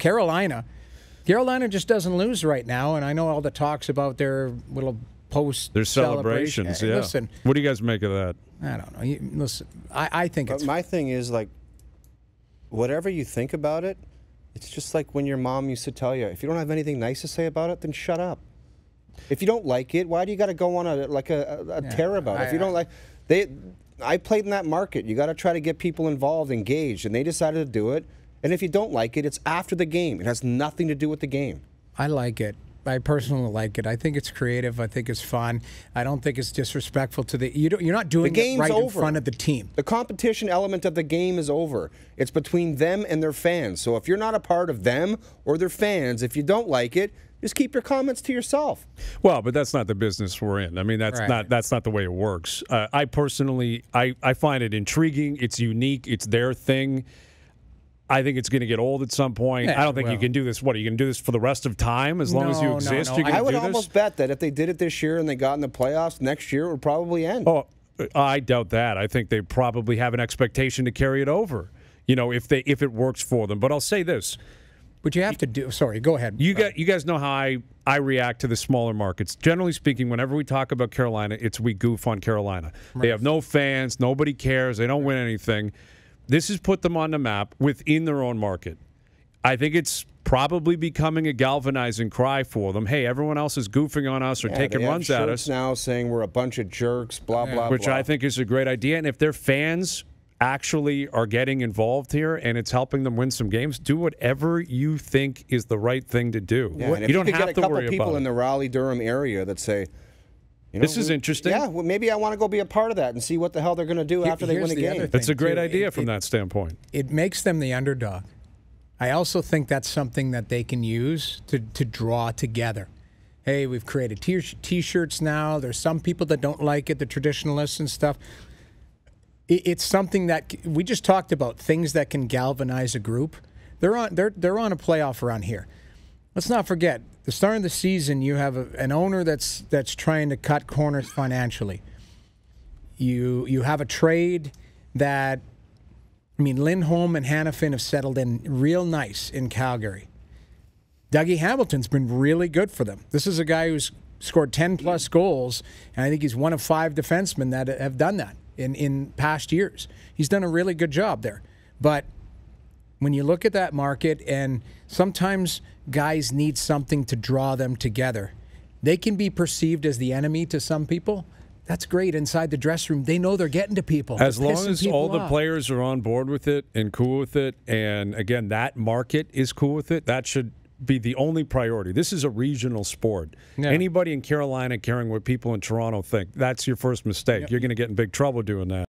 Carolina just doesn't lose right now, and I know all the talks about their little their celebrations. Yeah. Listen, what do you guys make of that? I don't know. Listen, I think it's. My thing is, like, whatever you think about it, it's just like when your mom used to tell you, if you don't have anything nice to say about it, then shut up. If you don't like it, why do you got to go on a tear about it? If you don't like, I played in that market. You got to try to get people involved, engaged, and they decided to do it. And if you don't like it, it's after the game. It has nothing to do with the game. I like it. I personally like it. I think it's creative. I think it's fun. I don't think it's disrespectful to the. You're not doing it right in front of the team. The competition element of the game is over. It's between them and their fans. So if you're not a part of them or their fans, if you don't like it, just keep your comments to yourself. Well, but that's not the business we're in. I mean, that's not the way it works. I personally, I find it intriguing. It's unique. It's their thing. I think it's going to get old at some point. I don't think you can do this. What, are you going to do this for the rest of time? As long as you exist, you're going to do this? I would almost bet that if they did it this year and they got in the playoffs, next year it would probably end. Oh, I doubt that. I think they probably have an expectation to carry it over, if it works for them. But I'll say this. But you have to do. Sorry, go ahead. You guys know how I react to the smaller markets. Generally speaking, whenever we talk about Carolina, we goof on Carolina. Right. They have no fans. Nobody cares. They don't win anything. This has put them on the map within their own market. I think it's probably becoming a galvanizing cry for them. Hey, everyone else is goofing on us or taking runs at us. Now saying we're a bunch of jerks, blah, blah, which blah. I think is a great idea. And if their fans actually are getting involved here and it's helping them win some games, do whatever you think is the right thing to do. Yeah, you don't have to worry about it. If you get a couple people in the Raleigh-Durham area that say, this is interesting. Yeah, well, maybe I want to go be a part of that and see what the hell they're going to do after they win a game. That's a great idea from that standpoint. It makes them the underdog. I also think that's something that they can use to draw together. Hey, we've created T-shirts now. There's some people that don't like it, the traditionalists and stuff. It's something that we just talked about, things that can galvanize a group. They're on a playoff run here. Let's not forget, the start of the season, you have an owner that's trying to cut corners financially. You have a trade that, Lindholm and Hanifin have settled in real nice in Calgary. Dougie Hamilton's been really good for them. This is a guy who's scored 10-plus goals, and I think he's one of 5 defensemen that have done that in past years. He's done a really good job there. But when you look at that market, and sometimes guys need something to draw them together. They can be perceived as the enemy to some people. That's great inside the dressing room. They know they're getting to people. As long as all the players are on board with it and cool with it, and again, that market is cool with it, that should be the only priority. This is a regional sport. Yeah. Anybody in Carolina caring what people in Toronto think, that's your first mistake. Yep. You're going to get in big trouble doing that.